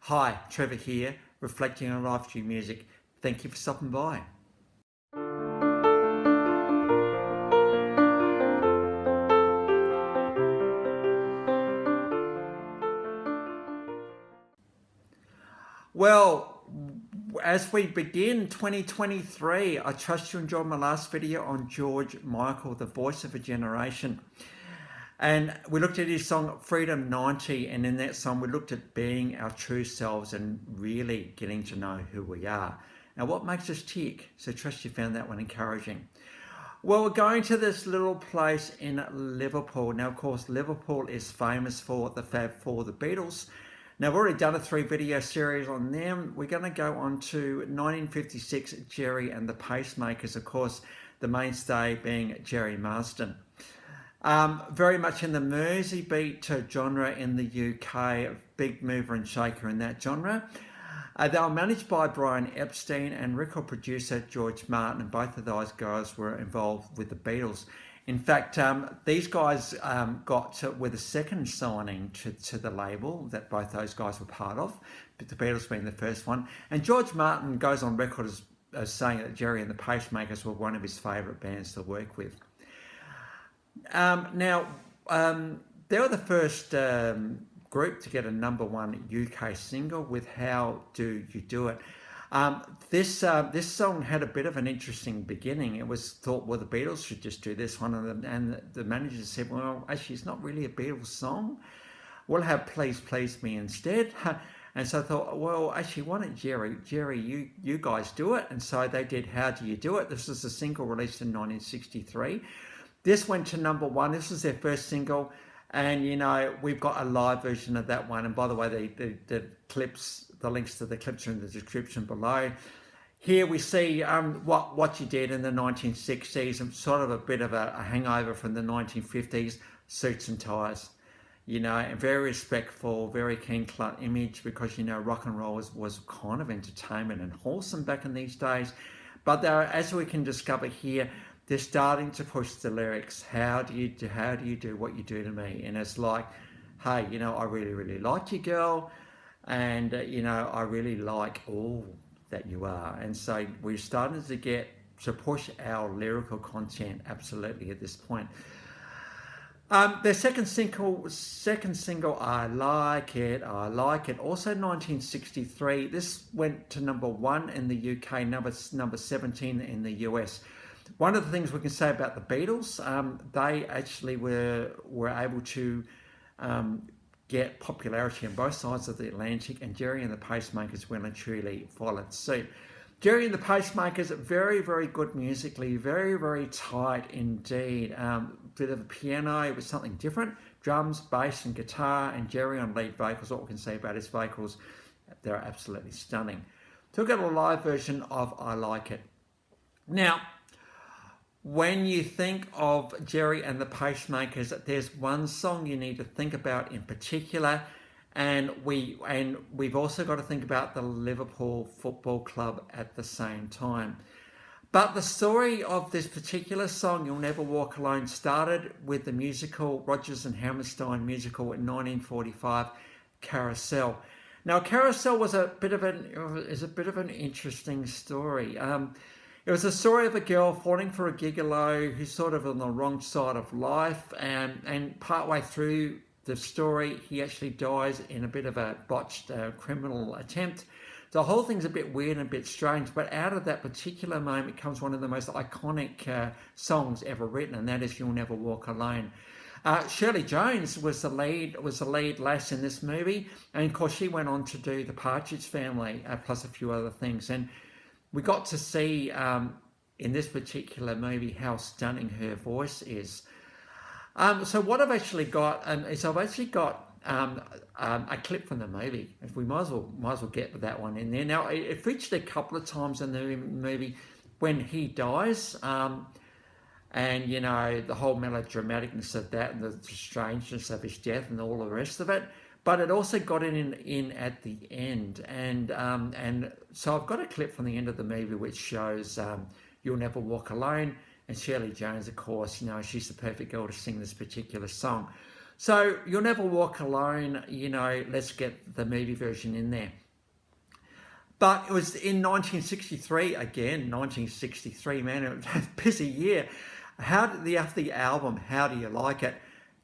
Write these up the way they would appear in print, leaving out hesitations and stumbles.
Hi, Trevor here, reflecting on life through music. Thank you for stopping by. Well, as we begin 2023, I trust you enjoyed my last video on George Michael, the voice of a generation. And we looked at his song Freedom 90, and in that song we looked at being our true selves and really getting to know who we are. Now, what makes us tick? So trust you found that one encouraging. Well, we're going to this little place in Liverpool. Now, of course, Liverpool is famous for the Fab Four, the Beatles. Now, I've already done a 3-video series on them. We're going to go on to 1956, Gerry and the Pacemakers, of course, the mainstay being Gerry Marsden. Very much in the Mersey beat genre in the UK, big mover and shaker in that genre. They were managed by Brian Epstein and record producer George Martin, and both of those guys were involved with the Beatles. In fact, these guys were the second signing to the label that both those guys were part of, but the Beatles being the first one. And George Martin goes on record as saying that Gerry and the Pacemakers were one of his favourite bands to work with. Now, they were the first group to get a #1 UK single with How Do You Do It. This song had a bit of an interesting beginning. It was thought, well, the Beatles should just do this one, and the manager said, well, actually, it's not really a Beatles song. We'll have Please Please Me instead. And so I thought, well, actually, why don't Gerry, you guys do it? And so they did How Do You Do It? This was a single released in 1963. This went to #1. This was their first single. And, you know, we've got a live version of that one. And by the way, the clips, the links to the clips are in the description below. Here we see what you did in the 1960s, and sort of a bit of a hangover from the 1950s, suits and ties. You know, and very respectful, very keen cut image, because, you know, rock and roll was kind of entertainment and wholesome back in these days. But as we can discover here, they're starting to push the lyrics. How do you do what you do to me? And it's like, hey, you know, I really, really like you, girl. And, you know, I really like all that you are. And so we're starting to push our lyrical content absolutely at this point. Their second single, I Like It, also 1963. This went to #1 in the UK, number 17 in the US. One of the things we can say about the Beatles, they actually were able to get popularity on both sides of the Atlantic, and Gerry and the Pacemakers well and truly followed suit. Gerry and the Pacemakers, very, very good musically, very, very tight indeed. Bit of a piano, it was something different. Drums, bass and guitar, and Gerry on lead vocals. What we can say about his vocals, they're absolutely stunning. So we've got a live version of I Like It. Now, when you think of Gerry and the Pacemakers, there's one song you need to think about in particular, and we've also got to think about the Liverpool Football Club at the same time. But the story of this particular song, You'll Never Walk Alone, started with the musical, Rogers and Hammerstein musical in 1945, Carousel. Now, Carousel was a bit of an interesting story. It was a story of a girl falling for a gigolo who's sort of on the wrong side of life, and partway through the story, he actually dies in a bit of a botched criminal attempt. The whole thing's a bit weird and a bit strange, but out of that particular moment comes one of the most iconic songs ever written, and that is You'll Never Walk Alone. Shirley Jones was the lead lass in this movie, and of course she went on to do The Partridge Family, plus a few other things. And we got to see in this particular movie how stunning her voice is. So what I've actually got is a clip from the movie. If we might as well get that one in there. Now, it featured a couple of times in the movie when he dies, and, you know, the whole melodramaticness of that and the strangeness of his death and all the rest of it. But it also got in at the end, and so I've got a clip from the end of the movie which shows You'll Never Walk Alone, and Shirley Jones, of course, you know, she's the perfect girl to sing this particular song. So You'll Never Walk Alone, let's get the movie version in there. But it was in 1963, again, 1963, man, it was a busy year. After the album, How Do You Like It,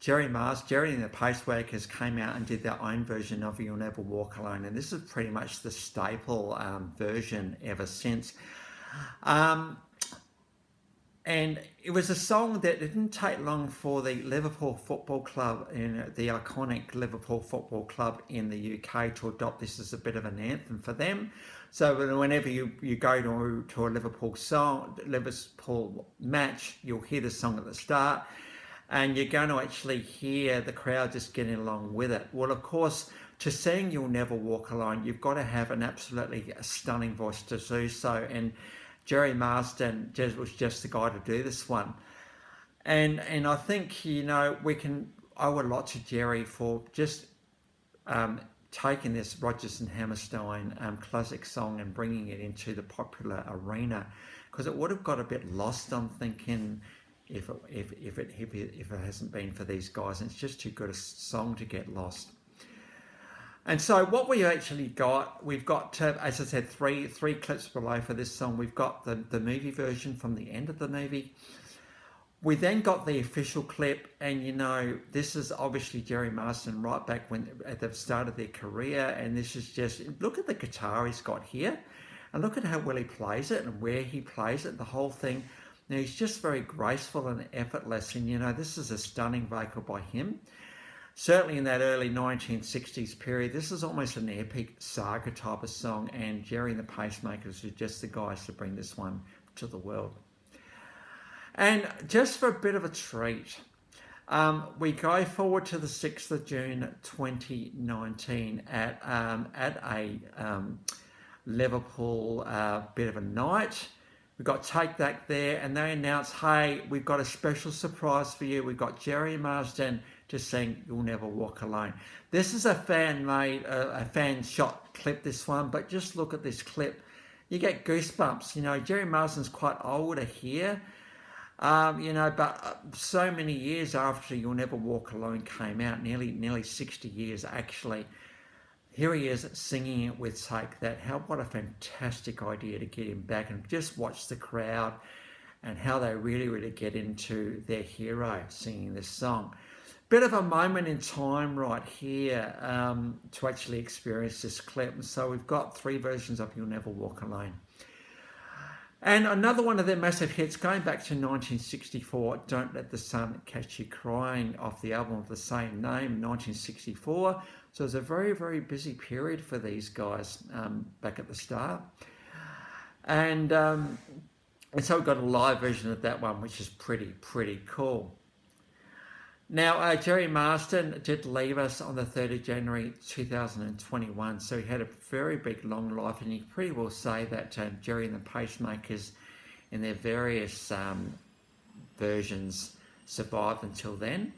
Gerry and the Pacemakers came out and did their own version of You'll Never Walk Alone. And this is pretty much the staple version ever since. And it was a song that it didn't take long for the Liverpool Football Club, the iconic Liverpool Football Club in the UK, to adopt this as a bit of an anthem for them. So whenever you go to a Liverpool match, you'll hear the song at the start, and you're going to actually hear the crowd just getting along with it. Well, of course, to sing You'll Never Walk Alone, you've got to have an absolutely stunning voice to do so. And Gerry Marsden was just the guy to do this one. And I think, we can owe a lot to Gerry for just taking this Rogers and Hammerstein classic song and bringing it into the popular arena, because it would have got a bit lost, I'm thinking, if it hasn't been for these guys. And it's just too good a song to get lost. And so what we actually got, we've got, as I said, three clips below for this song. We've got the movie version from the end of the movie. We then got the official clip, and this is obviously Gerry Marsden right back at the start of their career. And this is just, look at the guitar he's got here, and look at how well he plays it and where he plays it, the whole thing. Now, he's just very graceful and effortless, and this is a stunning vocal by him. Certainly in that early 1960s period, this is almost an epic saga type of song, and Gerry and the Pacemakers are just the guys to bring this one to the world. And just for a bit of a treat, we go forward to the 6th of June 2019 at a Liverpool bit of a night. We've got Take That there, and they announced, hey, we've got a special surprise for you. We've got Gerry Marsden to sing You'll Never Walk Alone. This is a fan shot clip, this one, but just look at this clip. You get goosebumps. Gerry Marsden's quite older here, but so many years after You'll Never Walk Alone came out, nearly 60 years actually, here he is singing it with Take That. What a fantastic idea to get him back, and just watch the crowd and how they really get into their hero singing this song. Bit of a moment in time right here to actually experience this clip. And so we've got three versions of You'll Never Walk Alone. And another one of their massive hits, going back to 1964, Don't Let the Sun Catch You Crying, off the album of the same name, 1964. So it was a very busy period for these guys back at the start. And so we've got a live version of that one, which is pretty cool. Now, Gerry Marsden did leave us on the 3rd of January 2021, so he had a very big, long life, and you can pretty well say that Gerry and the Pacemakers, in their various versions, survived until then.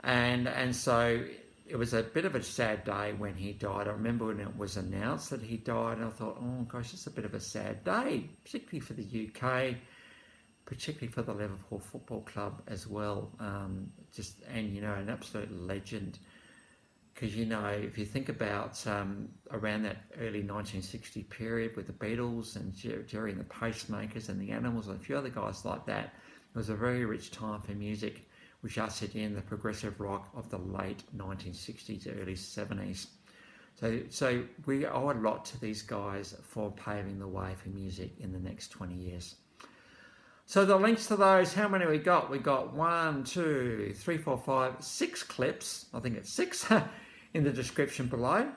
And so it was a bit of a sad day when he died. I remember when it was announced that he died, and I thought, oh gosh, it's a bit of a sad day, particularly for the UK, particularly for the Liverpool Football Club as well. An absolute legend. Because, if you think about around that early 1960 period with the Beatles and Gerry and the Pacemakers and the Animals and a few other guys like that, it was a very rich time for music, which ushered in the progressive rock of the late 1960s, early 70s. So we owe a lot to these guys for paving the way for music in the next 20 years. So the links to those, how many we got? We got 1, 2, 3, 4, 5, 6 clips. I think it's 6 in the description below.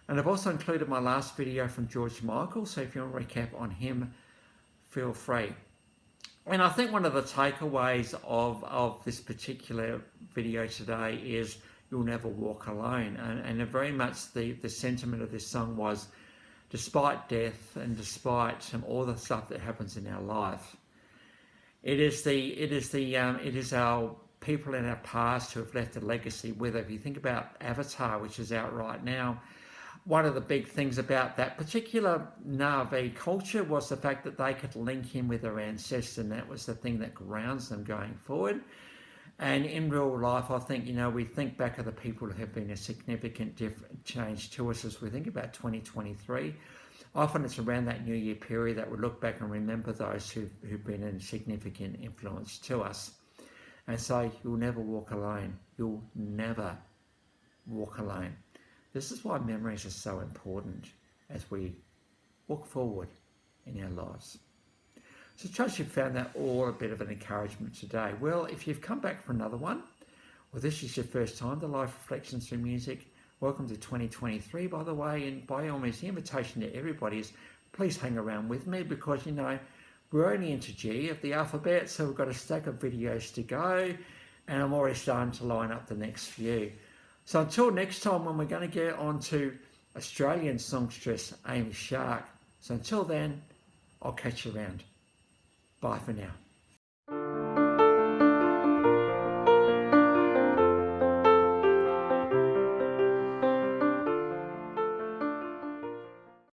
And I've also included my last video from George Michael. So if you want to recap on him, feel free. And I think one of the takeaways of this particular video today is You'll Never Walk Alone. And very much the sentiment of this song was, despite death and despite all the stuff that happens in our life, it is our people in our past who have left a legacy with it. If you think about Avatar, which is out right now, one of the big things about that particular Na'vi culture was the fact that they could link in with their ancestors, and that was the thing that grounds them going forward. And in real life, I think, we think back of the people who have been a significant change to us as we think about 2023. Often it's around that New Year period that we look back and remember those who've been a significant influence to us. And so you'll never walk alone. You'll never walk alone. This is why memories are so important as we walk forward in our lives. So trust you've found that all a bit of an encouragement today. Well, if you've come back for another one, or this is your first time to Life Reflections Through Music, welcome to 2023, by the way, and by all means, the invitation to everybody is please hang around with me because, we're only into G of the alphabet, so we've got a stack of videos to go, and I'm already starting to line up the next few. So until next time when we're going to get on to Australian songstress Amy Shark. So until then, I'll catch you around. Bye for now.